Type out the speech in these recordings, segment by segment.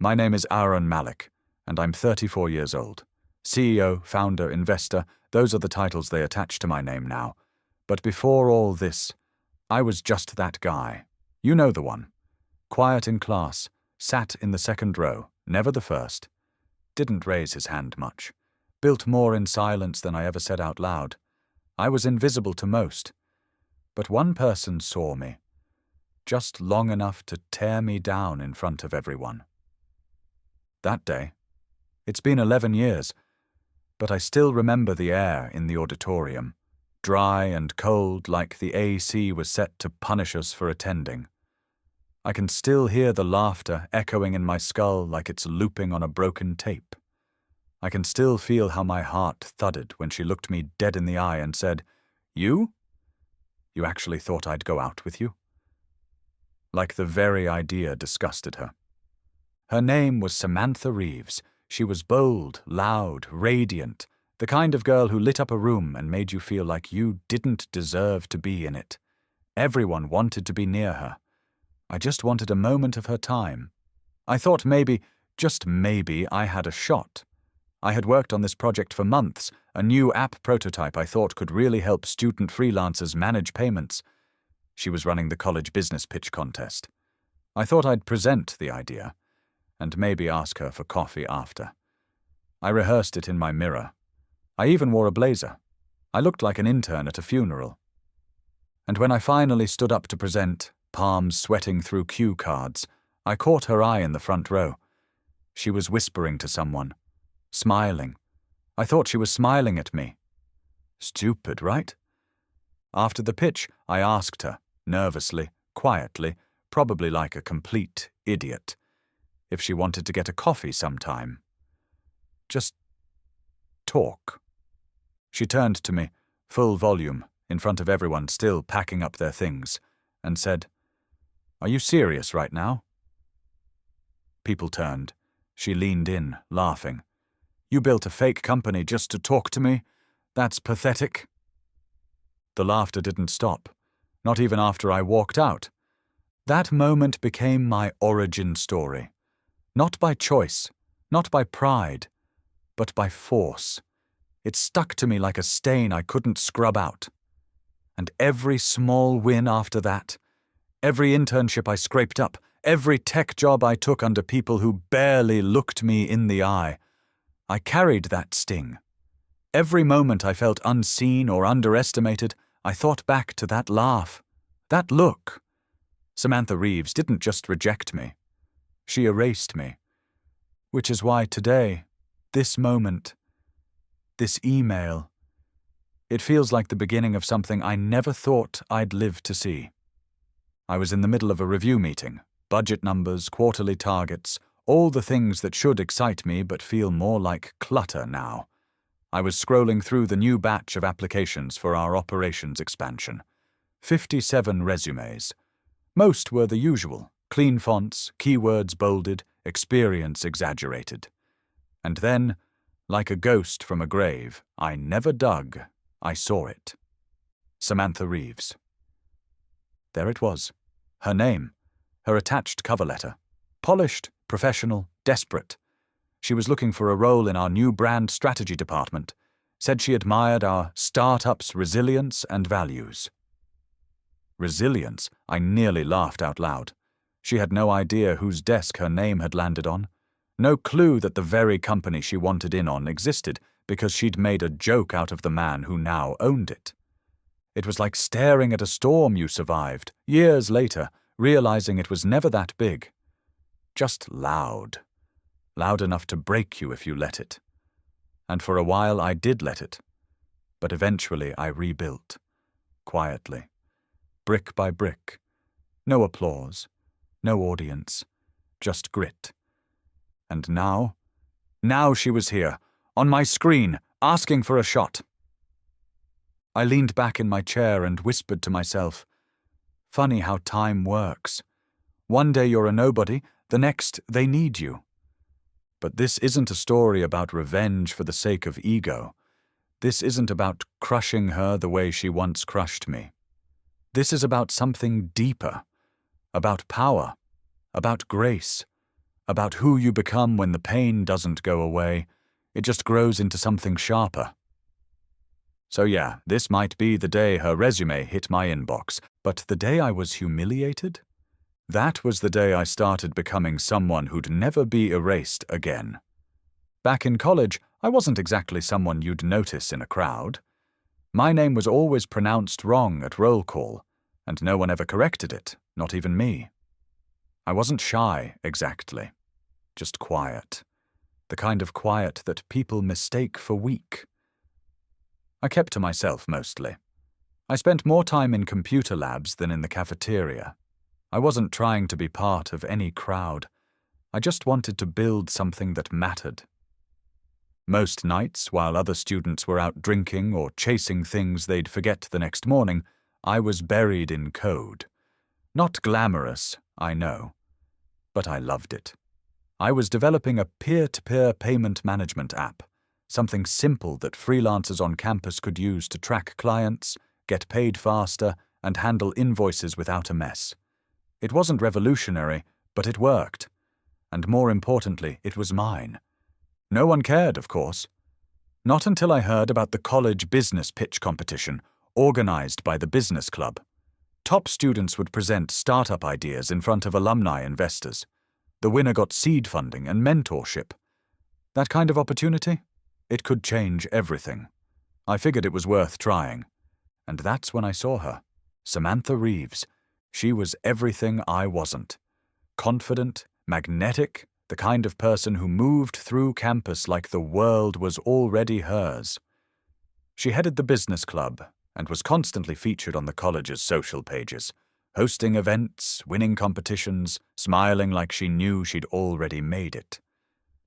My name is Aaron Malik, and I'm 34 years old. CEO, founder, investor, those are the titles they attach to my name now. But before all this, I was just that guy. You know the one. Quiet in class, sat in the second row, never the first. Didn't raise his hand much. Built more in silence than I ever said out loud. I was invisible to most. But one person saw me, just long enough to tear me down in front of everyone. That day, it's been 11 years, but I still remember the air in the auditorium, dry and cold like the AC was set to punish us for attending. I can still hear the laughter echoing in my skull like it's looping on a broken tape. I can still feel how my heart thudded when she looked me dead in the eye and said, "You? You actually thought I'd go out with you?" Like the very idea disgusted her. Her name was Samantha Reeves. She was bold, loud, radiant, the kind of girl who lit up a room and made you feel like you didn't deserve to be in it. Everyone wanted to be near her. I just wanted a moment of her time. I thought maybe, just maybe, I had a shot. I had worked on this project for months, a new app prototype I thought could really help student freelancers manage payments. She was running the college business pitch contest. I thought I'd present the idea, and maybe ask her for coffee after. I rehearsed it in my mirror. I even wore a blazer. I looked like an intern at a funeral. And when I finally stood up to present, palms sweating through cue cards, I caught her eye in the front row. She was whispering to someone, smiling. I thought she was smiling at me. Stupid, right? After the pitch, I asked her, nervously, quietly, probably like a complete idiot, if she wanted to get a coffee sometime. Just talk. She turned to me, full volume, in front of everyone still packing up their things, and said, "Are you serious right now?" People turned. She leaned in, laughing. "You built a fake company just to talk to me? That's pathetic." The laughter didn't stop, not even after I walked out. That moment became my origin story. Not by choice, not by pride, but by force. It stuck to me like a stain I couldn't scrub out. And every small win after that, every internship I scraped up, every tech job I took under people who barely looked me in the eye, I carried that sting. Every moment I felt unseen or underestimated, I thought back to that laugh, that look. Samantha Reeves didn't just reject me. She erased me. Which is why today, this moment, this email, it feels like the beginning of something I never thought I'd live to see. I was in the middle of a review meeting, budget numbers, quarterly targets, all the things that should excite me but feel more like clutter now. I was scrolling through the new batch of applications for our operations expansion. 57 resumes. Most were the usual, clean fonts, keywords bolded, experience exaggerated. And then, like a ghost from a grave I never dug, I saw it. Samantha Reeves. There it was. Her name. Her attached cover letter. Polished, professional, desperate. She was looking for a role in our new brand strategy department. Said she admired our startup's resilience and values. Resilience? I nearly laughed out loud. She had no idea whose desk her name had landed on. No clue that the very company she wanted in on existed because she'd made a joke out of the man who now owned it. It was like staring at a storm you survived, years later, realizing it was never that big. Just loud. Loud enough to break you if you let it. And for a while I did let it. But eventually I rebuilt. Quietly. Brick by brick. No applause. No audience. Just grit. And now she was here, on my screen, asking for a shot. I leaned back in my chair and whispered to myself, funny how time works. One day you're a nobody, the next they need you. But this isn't a story about revenge for the sake of ego. This isn't about crushing her the way she once crushed me. This is about something deeper, about power, about grace, about who you become when the pain doesn't go away. It just grows into something sharper. So yeah, this might be the day her resume hit my inbox, but the day I was humiliated? That was the day I started becoming someone who'd never be erased again. Back in college, I wasn't exactly someone you'd notice in a crowd. My name was always pronounced wrong at roll call, and no one ever corrected it, not even me. I wasn't shy, exactly. Just quiet. The kind of quiet that people mistake for weak. I kept to myself mostly. I spent more time in computer labs than in the cafeteria. I wasn't trying to be part of any crowd. I just wanted to build something that mattered. Most nights, while other students were out drinking or chasing things they'd forget the next morning, I was buried in code. Not glamorous, I know, but I loved it. I was developing a peer-to-peer payment management app, something simple that freelancers on campus could use to track clients, get paid faster, and handle invoices without a mess. It wasn't revolutionary, but it worked. And more importantly, it was mine. No one cared, of course. Not until I heard about the college business pitch competition, organized by the business club. Top students would present startup ideas in front of alumni investors. The winner got seed funding and mentorship. That kind of opportunity? It could change everything. I figured it was worth trying. And that's when I saw her. Samantha Reeves. She was everything I wasn't. Confident, magnetic, the kind of person who moved through campus like the world was already hers. She headed the business club and was constantly featured on the college's social pages, hosting events, winning competitions, smiling like she knew she'd already made it.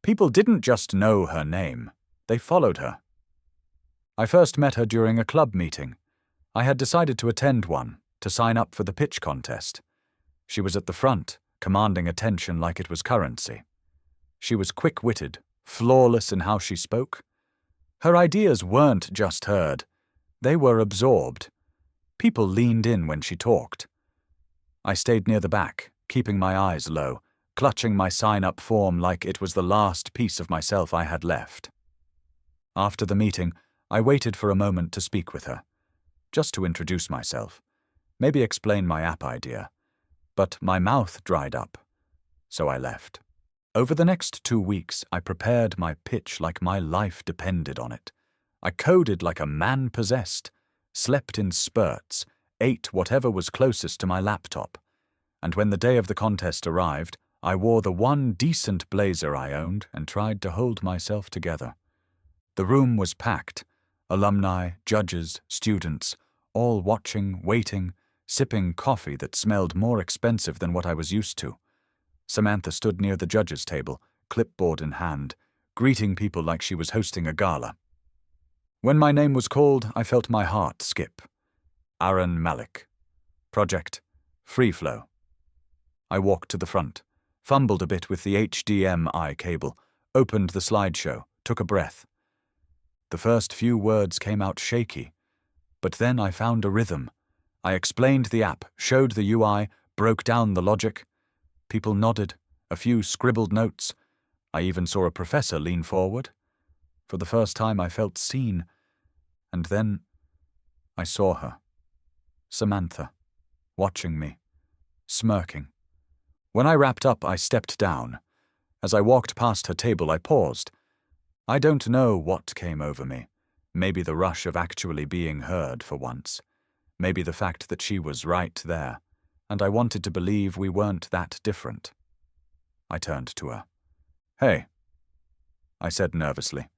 People didn't just know her name, they followed her. I first met her during a club meeting. I had decided to attend one, to sign up for the pitch contest. She was at the front, commanding attention like it was currency. She was quick-witted, flawless in how she spoke. Her ideas weren't just heard, they were absorbed. People leaned in when she talked. I stayed near the back, keeping my eyes low, clutching my sign-up form like it was the last piece of myself I had left. After the meeting, I waited for a moment to speak with her, just to introduce myself, maybe explain my app idea. But my mouth dried up, so I left. Over the next 2 weeks, I prepared my pitch like my life depended on it. I coded like a man possessed, slept in spurts, ate whatever was closest to my laptop. And when the day of the contest arrived, I wore the one decent blazer I owned and tried to hold myself together. The room was packed. Alumni, judges, students, all watching, waiting, sipping coffee that smelled more expensive than what I was used to. Samantha stood near the judges' table, clipboard in hand, greeting people like she was hosting a gala. When my name was called, I felt my heart skip. Aaron Malik. Project Free Flow. I walked to the front, fumbled a bit with the HDMI cable, opened the slideshow, took a breath. The first few words came out shaky, but then I found a rhythm. I explained the app, showed the UI, broke down the logic. People nodded, a few scribbled notes. I even saw a professor lean forward. For the first time I felt seen. And then I saw her. Samantha, watching me, smirking. When I wrapped up, I stepped down. As I walked past her table, I paused. I don't know what came over me. Maybe the rush of actually being heard for once. Maybe the fact that she was right there, and I wanted to believe we weren't that different. I turned to her. "Hey," I said nervously.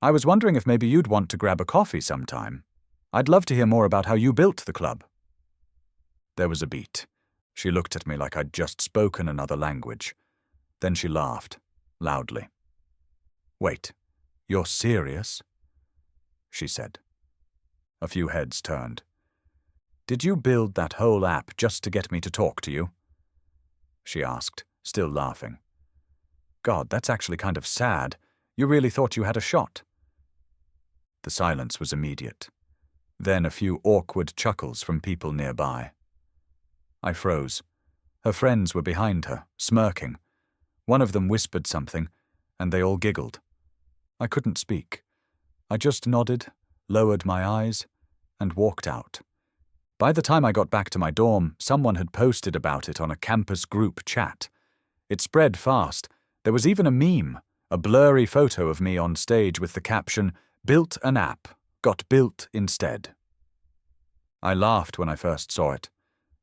"I was wondering if maybe you'd want to grab a coffee sometime. I'd love to hear more about how you built the club." There was a beat. She looked at me like I'd just spoken another language. Then she laughed, loudly. "Wait, you're serious?" she said. A few heads turned. "Did you build that whole app just to get me to talk to you?" she asked, still laughing. "God, that's actually kind of sad. You really thought you had a shot." The silence was immediate. Then a few awkward chuckles from people nearby. I froze. Her friends were behind her, smirking. One of them whispered something, and they all giggled. I couldn't speak. I just nodded, lowered my eyes, and walked out. By the time I got back to my dorm, someone had posted about it on a campus group chat. It spread fast. There was even a meme, a blurry photo of me on stage with the caption, "Built an app, got built instead." I laughed when I first saw it.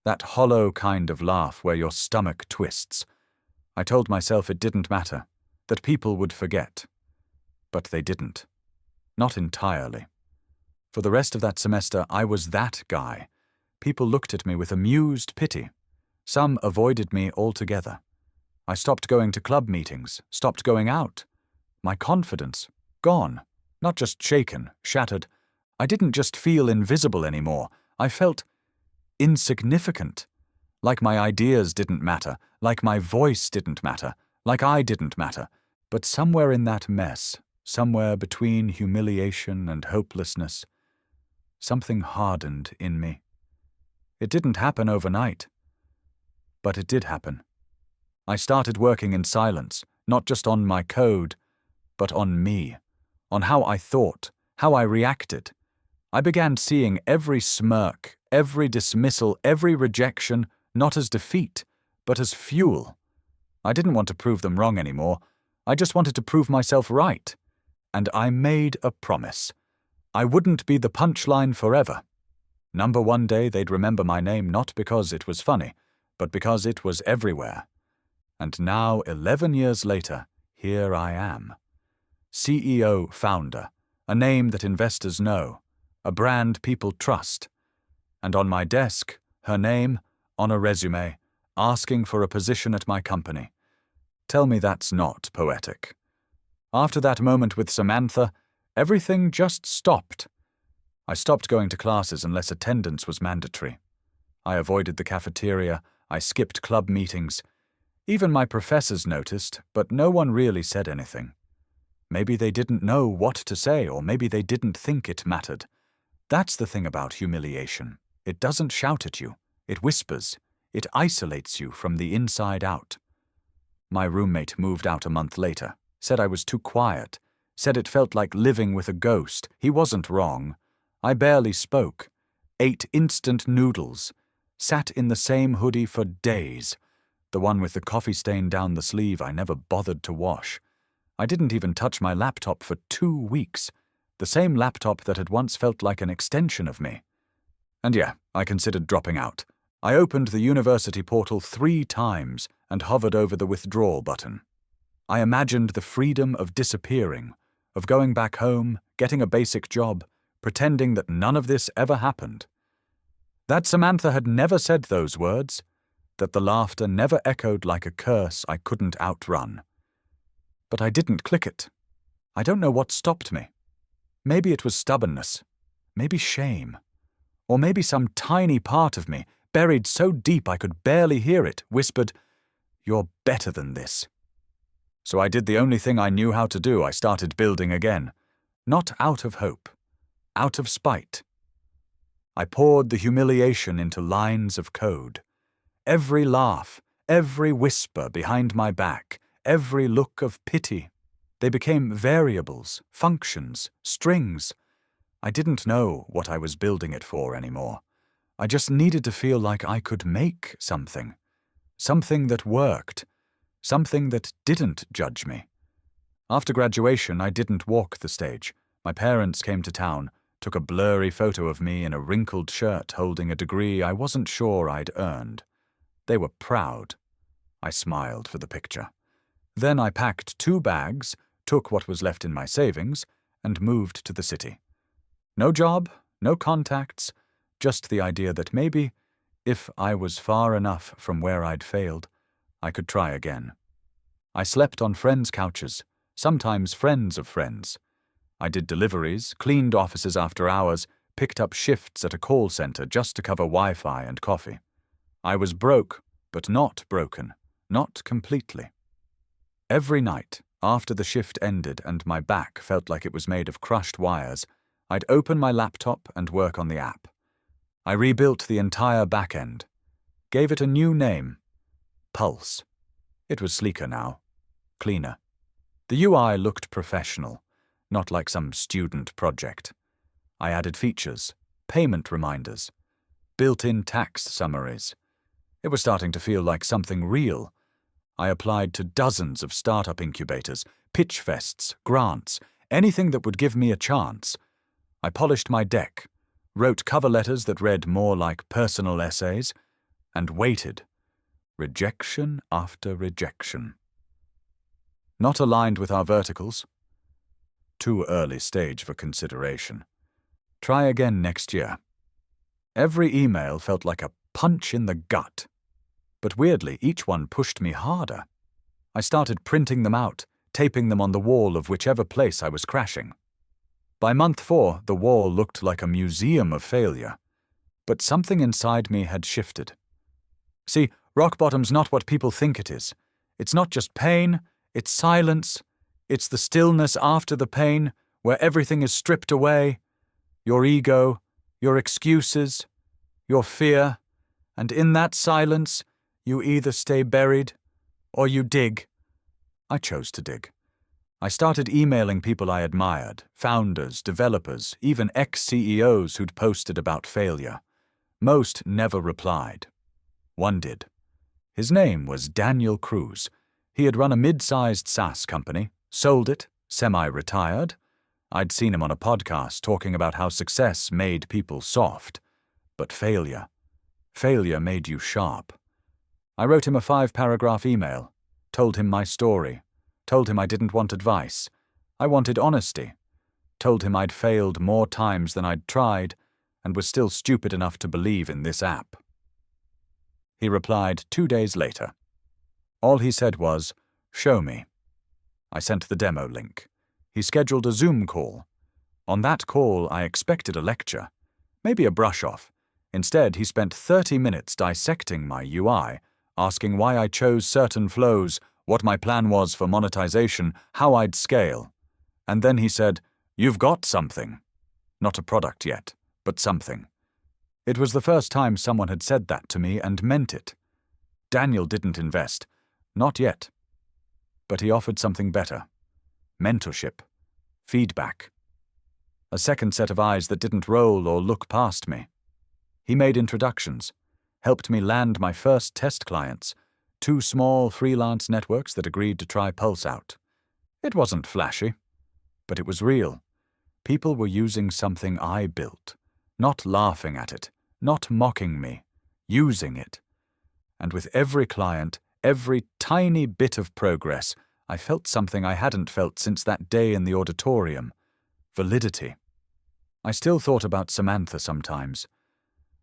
That hollow kind of laugh where your stomach twists. I told myself it didn't matter, that people would forget. But they didn't. Not entirely. For the rest of that semester, I was that guy. People looked at me with amused pity. Some avoided me altogether. I stopped going to club meetings, stopped going out. My confidence, gone. Not just shaken, shattered. I didn't just feel invisible anymore. I felt insignificant. Like my ideas didn't matter, like my voice didn't matter, like I didn't matter. But somewhere in that mess, somewhere between humiliation and hopelessness, something hardened in me. It didn't happen overnight. But it did happen. I started working in silence, not just on my code, but on me, on how I thought, how I reacted. I began seeing every smirk, every dismissal, every rejection, not as defeat, but as fuel. I didn't want to prove them wrong anymore. I just wanted to prove myself right. And I made a promise. I wouldn't be the punchline forever. Number one day they'd remember my name not because it was funny, but because it was everywhere. And now, 11 years later, here I am. CEO, founder, a name that investors know, a brand people trust. And on my desk, her name, on a resume, asking for a position at my company. Tell me that's not poetic. After that moment with Samantha, everything just stopped. I stopped going to classes unless attendance was mandatory. I avoided the cafeteria, I skipped club meetings. Even my professors noticed, but no one really said anything. Maybe they didn't know what to say, or maybe they didn't think it mattered. That's the thing about humiliation. It doesn't shout at you. It whispers. It isolates you from the inside out. My roommate moved out a month later, said I was too quiet, said it felt like living with a ghost. He wasn't wrong. I barely spoke, ate instant noodles, sat in the same hoodie for days, the one with the coffee stain down the sleeve I never bothered to wash. I didn't even touch my laptop for 2 weeks, the same laptop that had once felt like an extension of me. And yeah, I considered dropping out. I opened the university portal 3 times and hovered over the withdrawal button. I imagined the freedom of disappearing, of going back home, getting a basic job, pretending that none of this ever happened. That Samantha had never said those words, that the laughter never echoed like a curse I couldn't outrun. But I didn't click it. I don't know what stopped me. Maybe it was stubbornness, maybe shame, or maybe some tiny part of me, buried so deep I could barely hear it, whispered, "You're better than this." So I did the only thing I knew how to do. I started building again, not out of hope, out of spite. I poured the humiliation into lines of code. Every laugh, every whisper behind my back, every look of pity. They became variables, functions, strings. I didn't know what I was building it for anymore. I just needed to feel like I could make something. Something that worked. Something that didn't judge me. After graduation, I didn't walk the stage. My parents came to town, took a blurry photo of me in a wrinkled shirt holding a degree I wasn't sure I'd earned. They were proud. I smiled for the picture. Then I packed 2 bags, took what was left in my savings, and moved to the city. No job, no contacts, just the idea that maybe, if I was far enough from where I'd failed, I could try again. I slept on friends' couches, sometimes friends of friends. I did deliveries, cleaned offices after hours, picked up shifts at a call center just to cover Wi-Fi and coffee. I was broke, but not broken, not completely. Every night, after the shift ended and my back felt like it was made of crushed wires, I'd open my laptop and work on the app. I rebuilt the entire back end, gave it a new name, Pulse. It was sleeker now, cleaner. The UI looked professional, not like some student project. I added features, payment reminders, built-in tax summaries. It was starting to feel like something real. I applied to dozens of startup incubators, pitch fests, grants, anything that would give me a chance. I polished my deck, wrote cover letters that read more like personal essays, and waited. Rejection after rejection. Not aligned with our verticals. Too early stage for consideration. Try again next year. Every email felt like a punch in the gut. But weirdly, each one pushed me harder. I started printing them out, taping them on the wall of whichever place I was crashing. By month 4, the wall looked like a museum of failure. But something inside me had shifted. See, rock bottom's not what people think it is. It's not just pain, it's silence. It's the stillness after the pain, where everything is stripped away. Your ego, your excuses, your fear. And in that silence, you either stay buried or you dig. I chose to dig. I started emailing people I admired, founders, developers, even ex-CEOs who'd posted about failure. Most never replied. One did. His name was Daniel Cruz. He had run a mid-sized SaaS company, sold it, semi-retired. I'd seen him on a podcast talking about how success made people soft. But failure made you sharp. I wrote him a 5-paragraph email, told him my story, told him I didn't want advice. I wanted honesty. Told him I'd failed more times than I'd tried and was still stupid enough to believe in this app. He replied 2 days later. All he said was, "Show me." I sent the demo link. He scheduled a Zoom call. On that call, I expected a lecture, maybe a brush-off. Instead, he spent 30 minutes dissecting my UI, asking why I chose certain flows, what my plan was for monetization, how I'd scale. And then he said, "You've got something." Not a product yet, but something. It was the first time someone had said that to me and meant it. Daniel didn't invest. Not yet. But he offered something better. Mentorship. Feedback. A second set of eyes that didn't roll or look past me. He made introductions, helped me land my first test clients, 2 small freelance networks that agreed to try Pulse out. It wasn't flashy, but it was real. People were using something I built, not laughing at it, not mocking me, using it. And with every client, every tiny bit of progress, I felt something I hadn't felt since that day in the auditorium. Validity. I still thought about Samantha sometimes.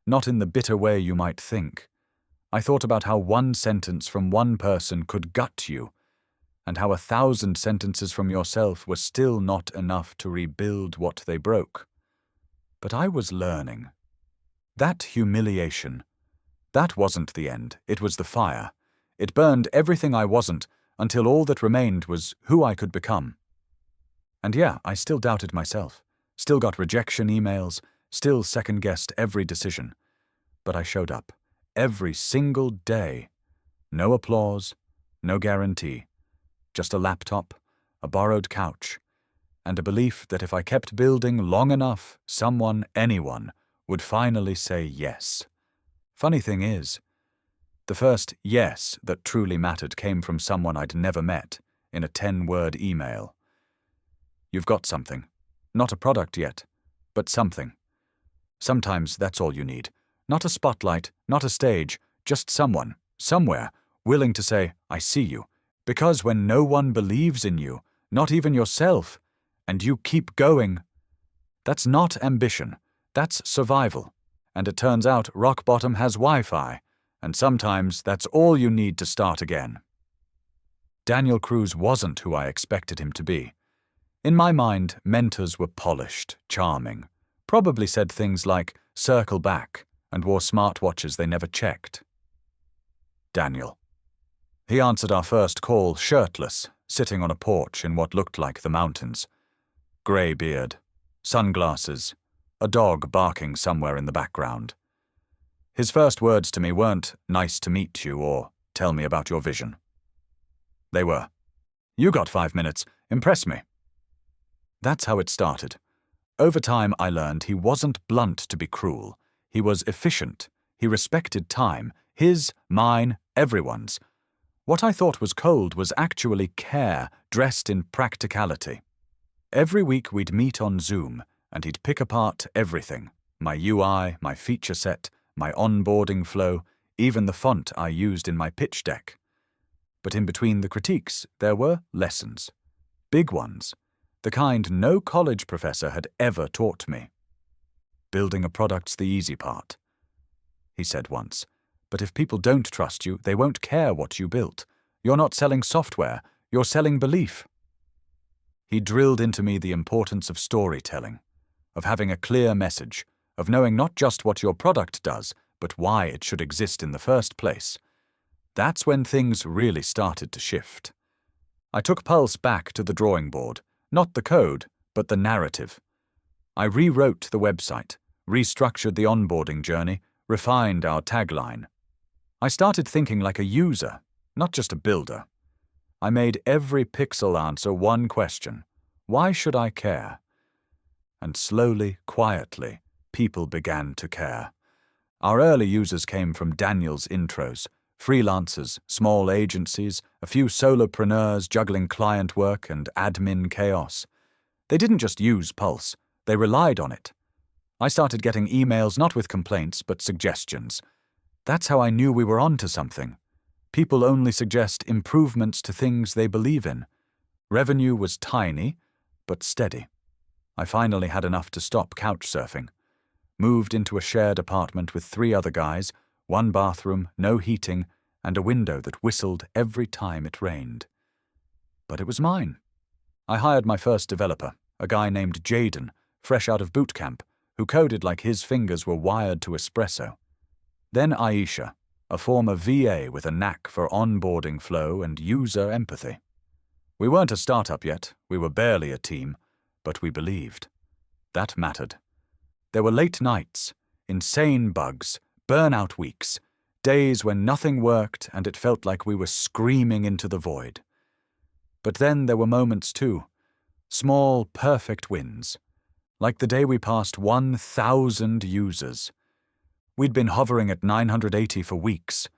Not in the bitter way you might think. I thought about how one sentence from one person could gut you, and how 1,000 sentences from yourself were still not enough to rebuild what they broke. But I was learning. That humiliation, that wasn't the end, it was the fire. It burned everything I wasn't, until all that remained was who I could become. And yeah, I still doubted myself, still got rejection emails, still second-guessed every decision. But I showed up, every single day. No applause, no guarantee. Just a laptop, a borrowed couch, and a belief that if I kept building long enough, someone, anyone, would finally say yes. Funny thing is, the first yes that truly mattered came from someone I'd never met, in a 10-word email. You've got something. Not a product yet, but something. Sometimes that's all you need. Not a spotlight, not a stage, just someone, somewhere, willing to say, "I see you." Because when no one believes in you, not even yourself, and you keep going, that's not ambition, that's survival. And it turns out rock bottom has Wi-Fi, and sometimes that's all you need to start again. Daniel Cruz wasn't who I expected him to be. In my mind, mentors were polished, charming, probably said things like, "Circle back," and wore smartwatches they never checked. Daniel. He answered our first call shirtless, sitting on a porch in what looked like the mountains. Grey beard, sunglasses, a dog barking somewhere in the background. His first words to me weren't, "Nice to meet you," or "Tell me about your vision." They were, You got 5 minutes. Impress me. That's how it started. Over time, I learned he wasn't blunt to be cruel. He was efficient. He respected time. His, mine, everyone's. What I thought was cold was actually care dressed in practicality. Every week we'd meet on Zoom, and he'd pick apart everything. My UI, my feature set, my onboarding flow, even the font I used in my pitch deck. But in between the critiques, there were lessons. Big ones. The kind no college professor had ever taught me. Building a product's the easy part, he said once. But if people don't trust you, they won't care what you built. You're not selling software, you're selling belief. He drilled into me the importance of storytelling, of having a clear message, of knowing not just what your product does, but why it should exist in the first place. That's when things really started to shift. I took Pulse back to the drawing board, not the code, but the narrative. I rewrote the website, restructured the onboarding journey, refined our tagline. I started thinking like a user, not just a builder. I made every pixel answer one question: why should I care? And slowly, quietly, people began to care. Our early users came from Daniel's intros, freelancers, small agencies, a few solopreneurs juggling client work and admin chaos. They didn't just use Pulse, they relied on it. I started getting emails not with complaints, but suggestions. That's how I knew we were onto something. People only suggest improvements to things they believe in. Revenue was tiny, but steady. I finally had enough to stop couch surfing. Moved into a shared apartment with 3 other guys, 1 bathroom, no heating, and a window that whistled every time it rained. But it was mine. I hired my first developer, a guy named Jaden, fresh out of boot camp, who coded like his fingers were wired to espresso. Then Aisha, a former VA with a knack for onboarding flow and user empathy. We weren't a startup yet, we were barely a team, but we believed. That mattered. There were late nights, insane bugs, burnout weeks, days when nothing worked and it felt like we were screaming into the void. But then there were moments too, small, perfect wins, like the day we passed 1,000 users. We'd been hovering at 980 for weeks.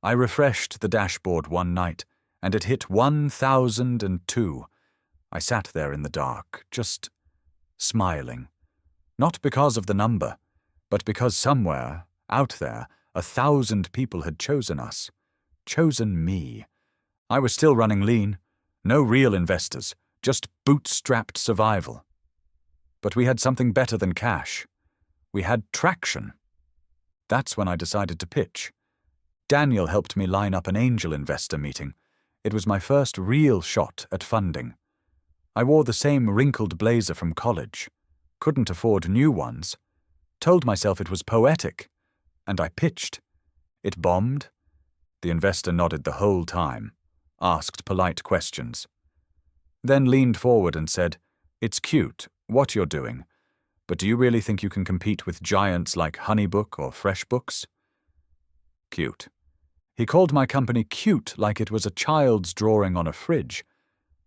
I refreshed the dashboard one night, and it hit 1,002. I sat there in the dark, just smiling. Not because of the number, but because somewhere, out there, 1,000 people had chosen us. Chosen me. I was still running lean. No real investors, just bootstrapped survival. But we had something better than cash. We had traction. That's when I decided to pitch. Daniel helped me line up an angel investor meeting. It was my first real shot at funding. I wore the same wrinkled blazer from college. Couldn't afford new ones. Told myself it was poetic. And I pitched. It bombed. The investor nodded the whole time, asked polite questions. Then leaned forward and said, "It's cute, what you're doing. But do you really think you can compete with giants like Honeybook or FreshBooks?" Cute. He called my company cute like it was a child's drawing on a fridge.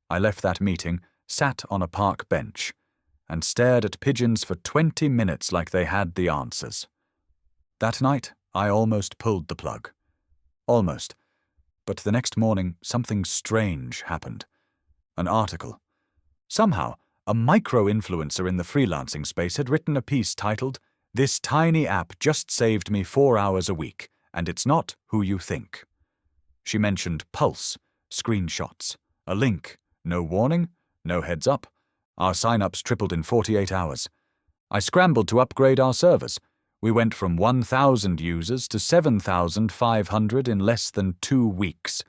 I left that meeting, sat on a park bench, and stared at pigeons for 20 minutes like they had the answers. That night, I almost pulled the plug. Almost. But the next morning, something strange happened. An article. Somehow, a micro-influencer in the freelancing space had written a piece titled, "This tiny app just saved me 4 hours a week, and it's not who you think." She mentioned Pulse, screenshots, a link, no warning, no heads up. Our sign-ups tripled in 48 hours. I scrambled to upgrade our servers. We went from 1,000 users to 7,500 in less than 2 weeks.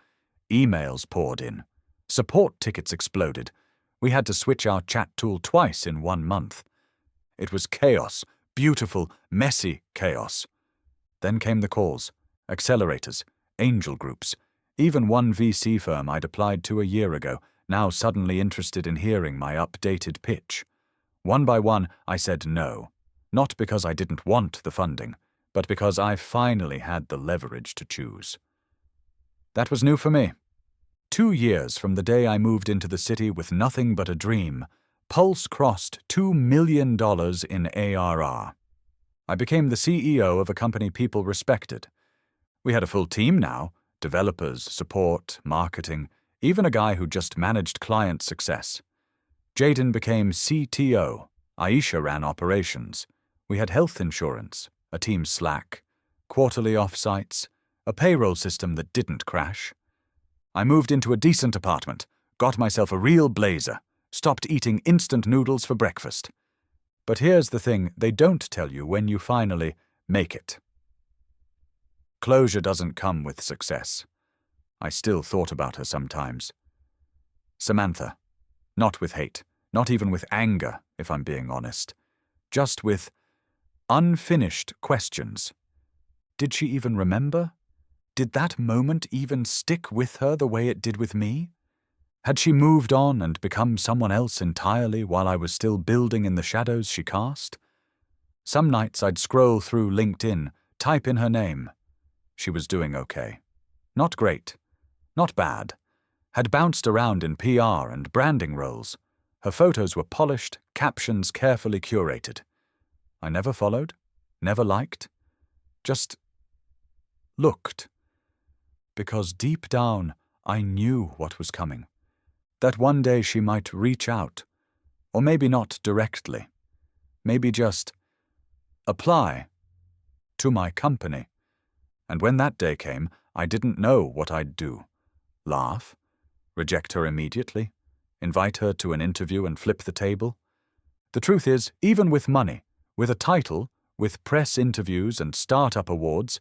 Emails poured in. Support tickets exploded. We had to switch our chat tool twice in 1 month. It was chaos, beautiful, messy chaos. Then came the calls, accelerators, angel groups, even one VC firm I'd applied to a year ago, now suddenly interested in hearing my updated pitch. One by one, I said no, not because I didn't want the funding, but because I finally had the leverage to choose. That was new for me. 2 years from the day I moved into the city with nothing but a dream, Pulse crossed $2 million in ARR. I became the CEO of a company people respected. We had a full team now, developers, support, marketing, even a guy who just managed client success. Jaden became CTO. Aisha ran operations. We had health insurance, a team Slack, quarterly offsites, a payroll system that didn't crash. I moved into a decent apartment, got myself a real blazer, stopped eating instant noodles for breakfast. But here's the thing they don't tell you when you finally make it. Closure doesn't come with success. I still thought about her sometimes. Samantha. Not with hate, not even with anger, if I'm being honest. Just with unfinished questions. Did she even remember? Did that moment even stick with her the way it did with me? Had she moved on and become someone else entirely while I was still building in the shadows she cast? Some nights I'd scroll through LinkedIn, type in her name. She was doing okay. Not great. Not bad. Had bounced around in PR and branding roles. Her photos were polished, captions carefully curated. I never followed, never liked, just looked. Because deep down, I knew what was coming. That one day she might reach out, or maybe not directly. Maybe just apply to my company. And when that day came, I didn't know what I'd do. Laugh? Reject her immediately? Invite her to an interview and flip the table? The truth is, even with money, with a title, with press interviews and startup awards,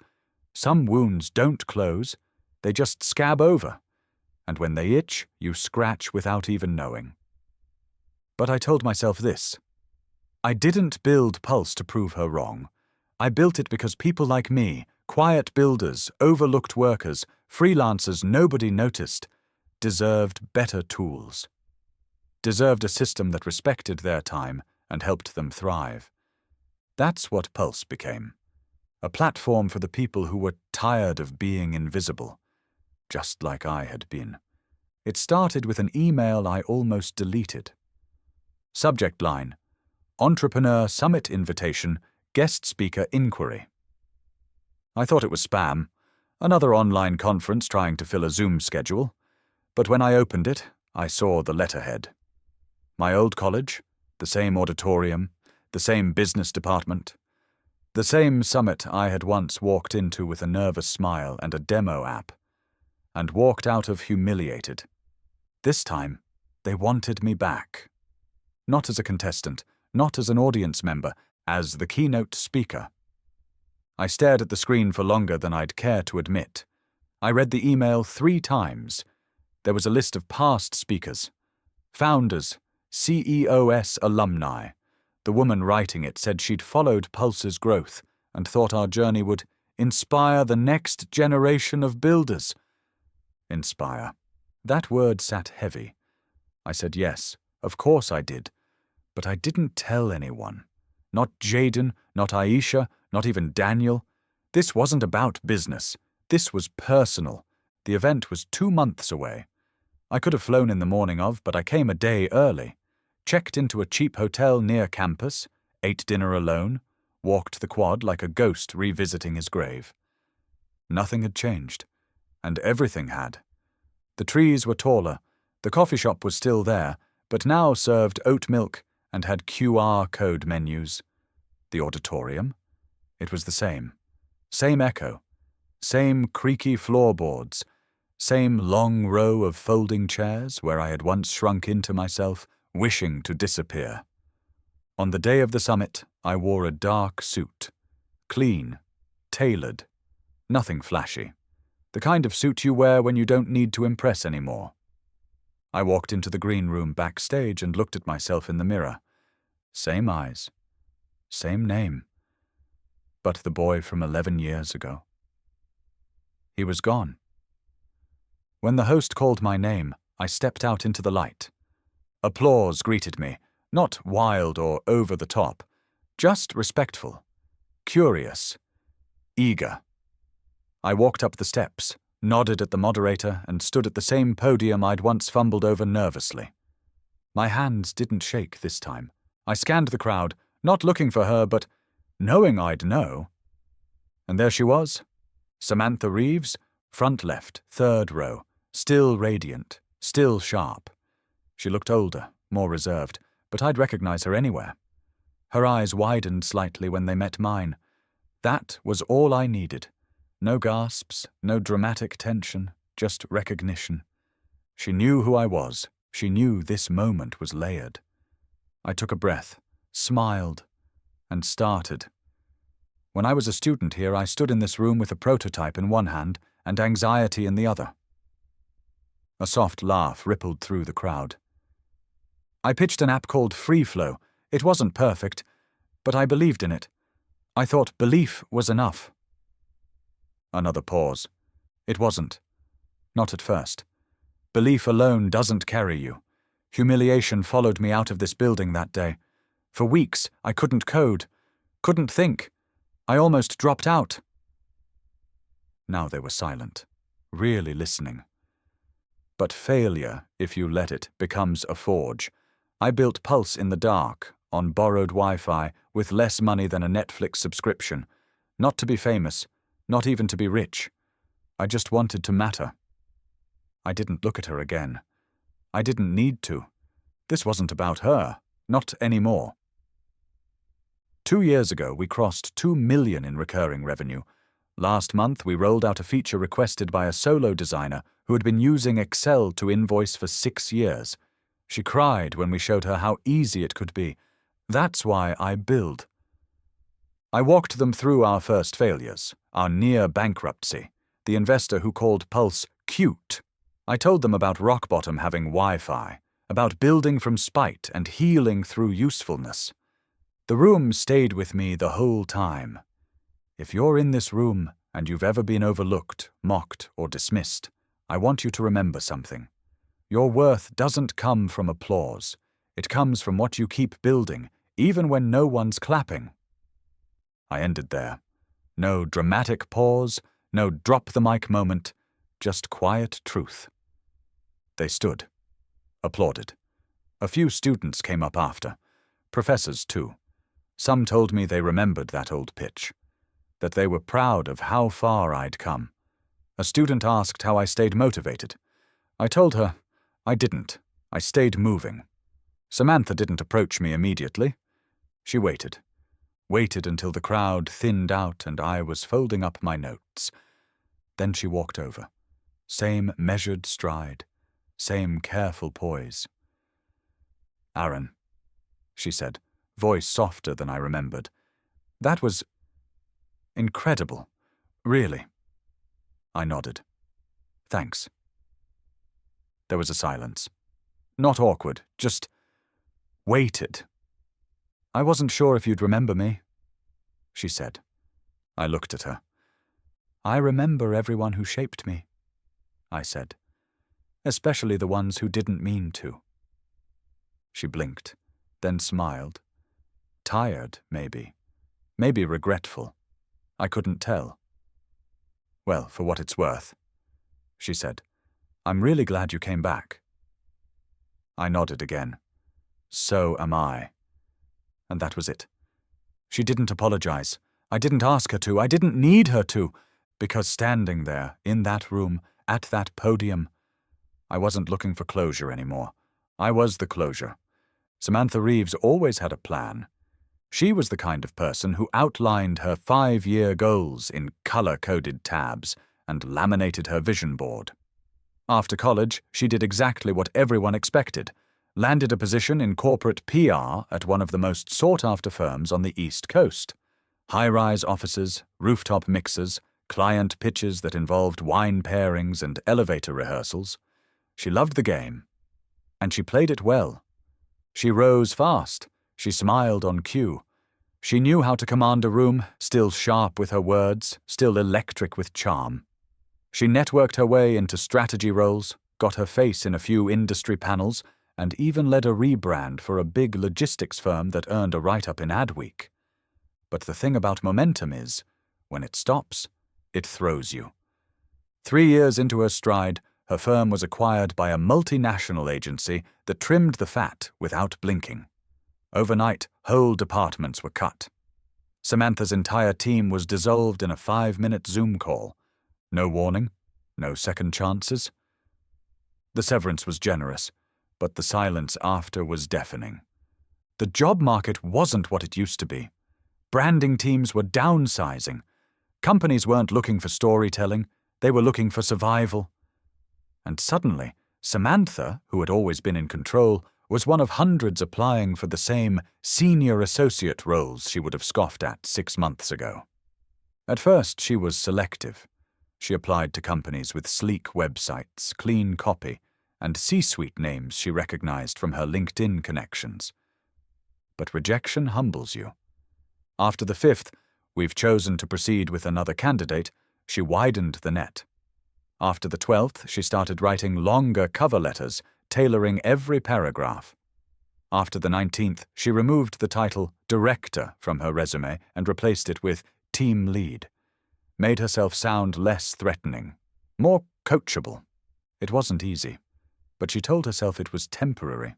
some wounds don't close, they just scab over. And when they itch, you scratch without even knowing. But I told myself this. I didn't build Pulse to prove her wrong. I built it because people like me, quiet builders, overlooked workers, freelancers nobody noticed, deserved better tools. Deserved a system that respected their time and helped them thrive. That's what Pulse became. A platform for the people who were tired of being invisible, just like I had been. It started with an email I almost deleted. Subject line: Entrepreneur Summit Invitation, Guest Speaker Inquiry. I thought it was spam, another online conference trying to fill a Zoom schedule, but when I opened it, I saw the letterhead. My old college, the same auditorium, the same business department, the same summit I had once walked into with a nervous smile and a demo app, and walked out of humiliated. This time, they wanted me back. Not as a contestant, not as an audience member, as the keynote speaker. I stared at the screen for longer than I'd care to admit. I read the email 3 times. There was a list of past speakers, founders, CEOS alumni. The woman writing it said she'd followed Pulse's growth and thought our journey would inspire the next generation of builders. Inspire. That word sat heavy. I said yes, of course I did. But I didn't tell anyone. Not Jaden, not Aisha, not even Daniel. This wasn't about business. This was personal. The event was 2 months away. I could have flown in the morning of, but I came a day early. Checked into a cheap hotel near campus, ate dinner alone, walked the quad like a ghost revisiting his grave. Nothing had changed, and everything had. The trees were taller, the coffee shop was still there, but now served oat milk and had QR code menus. The auditorium? It was the same. Same echo. Same creaky floorboards. Same long row of folding chairs where I had once shrunk into myself, wishing to disappear. On the day of the summit, I wore a dark suit. Clean. Tailored. Nothing flashy. The kind of suit you wear when you don't need to impress anymore. I walked into the green room backstage and looked at myself in the mirror. Same eyes. Same name. But the boy from 11 years ago. He was gone. When the host called my name, I stepped out into the light. Applause greeted me, not wild or over the top, just respectful, curious, eager. I walked up the steps, nodded at the moderator, and stood at the same podium I'd once fumbled over nervously. My hands didn't shake this time. I scanned the crowd, not looking for her, but knowing I'd know. And there she was, Samantha Reeves, front left, third row, still radiant, still sharp. She looked older, more reserved, but I'd recognize her anywhere. Her eyes widened slightly when they met mine. That was all I needed. No gasps, no dramatic tension, just recognition. She knew who I was. She knew this moment was layered. I took a breath, smiled, and started. When I was a student here, I stood in this room with a prototype in one hand and anxiety in the other. A soft laugh rippled through the crowd. I pitched an app called Free Flow. It wasn't perfect, but I believed in it. I thought belief was enough. Another pause. It wasn't. Not at first. Belief alone doesn't carry you. Humiliation followed me out of this building that day. For weeks, I couldn't code, couldn't think. I almost dropped out. Now they were silent, really listening. But failure, if you let it, becomes a forge. I built Pulse in the dark, on borrowed Wi-Fi, with less money than a Netflix subscription. Not to be famous, not even to be rich. I just wanted to matter. I didn't look at her again. I didn't need to. This wasn't about her, not anymore. 2 years ago, we crossed 2 million in recurring revenue. Last month, we rolled out a feature requested by a solo designer who had been using Excel to invoice for 6 years. She cried when we showed her how easy it could be. That's why I build. I walked them through our first failures, our near bankruptcy, the investor who called Pulse cute. I told them about rock bottom having Wi-Fi, about building from spite and healing through usefulness. The room stayed with me the whole time. If you're in this room and you've ever been overlooked, mocked, or dismissed, I want you to remember something. Your worth doesn't come from applause. It comes from what you keep building, even when no one's clapping. I ended there. No dramatic pause, no drop-the-mic moment, just quiet truth. They stood, applauded. A few students came up after, professors too. Some told me they remembered that old pitch, that they were proud of how far I'd come. A student asked how I stayed motivated. I told her I didn't. I stayed moving. Samantha didn't approach me immediately. She waited until the crowd thinned out and I was folding up my notes. Then she walked over. Same measured stride, same careful poise. "Aaron," she said, voice softer than I remembered. "That was incredible, really." I nodded. "Thanks." There was a silence. Not awkward, just waited. "I wasn't sure if you'd remember me," she said. I looked at her. "I remember everyone who shaped me," I said, "especially the ones who didn't mean to." She blinked, then smiled. Tired, maybe. Maybe regretful. I couldn't tell. "Well, for what it's worth," she said, "I'm really glad you came back." I nodded again. "So am I." And that was it. She didn't apologize. I didn't ask her to. I didn't need her to. Because standing there, in that room, at that podium, I wasn't looking for closure anymore. I was the closure. Samantha Reeves always had a plan. She was the kind of person who outlined her 5-year goals in color-coded tabs and laminated her vision board. After college, she did exactly what everyone expected, landed a position in corporate PR at one of the most sought-after firms on the East Coast. High-rise offices, rooftop mixers, client pitches that involved wine pairings and elevator rehearsals. She loved the game, and she played it well. She rose fast. She smiled on cue. She knew how to command a room, still sharp with her words, still electric with charm. She networked her way into strategy roles, got her face in a few industry panels, and even led a rebrand for a big logistics firm that earned a write-up in Adweek. But the thing about momentum is, when it stops, it throws you. 3 years into her stride, her firm was acquired by a multinational agency that trimmed the fat without blinking. Overnight, whole departments were cut. Samantha's entire team was dissolved in a 5-minute Zoom call. No warning, no second chances. The severance was generous, but the silence after was deafening. The job market wasn't what it used to be. Branding teams were downsizing. Companies weren't looking for storytelling, they were looking for survival. And suddenly, Samantha, who had always been in control, was one of hundreds applying for the same senior associate roles she would have scoffed at 6 months ago. At first, she was selective. She applied to companies with sleek websites, clean copy, and C-suite names she recognized from her LinkedIn connections. But rejection humbles you. After the 5th, "We've chosen to proceed with another candidate," she widened the net. After the 12th, she started writing longer cover letters, tailoring every paragraph. After the 19th, she removed the title Director from her resume and replaced it with Team Lead. Made herself sound less threatening, more coachable. It wasn't easy, but she told herself it was temporary.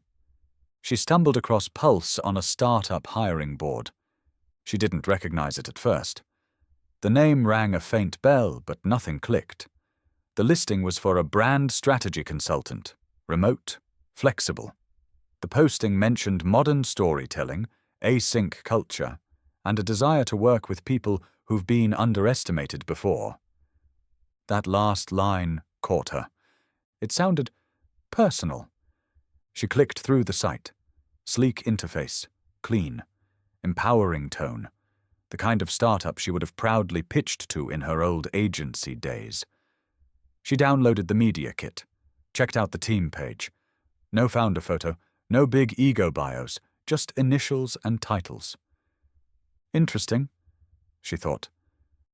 She stumbled across Pulse on a startup hiring board. She didn't recognize it at first. The name rang a faint bell, but nothing clicked. The listing was for a brand strategy consultant, remote, flexible. The posting mentioned modern storytelling, async culture, and a desire to work with people who've been underestimated before. That last line caught her. It sounded personal. She clicked through the site. Sleek interface, clean, empowering tone, the kind of startup she would have proudly pitched to in her old agency days. She downloaded the media kit, checked out the team page. No founder photo, no big ego bios, just initials and titles. Interesting, she thought.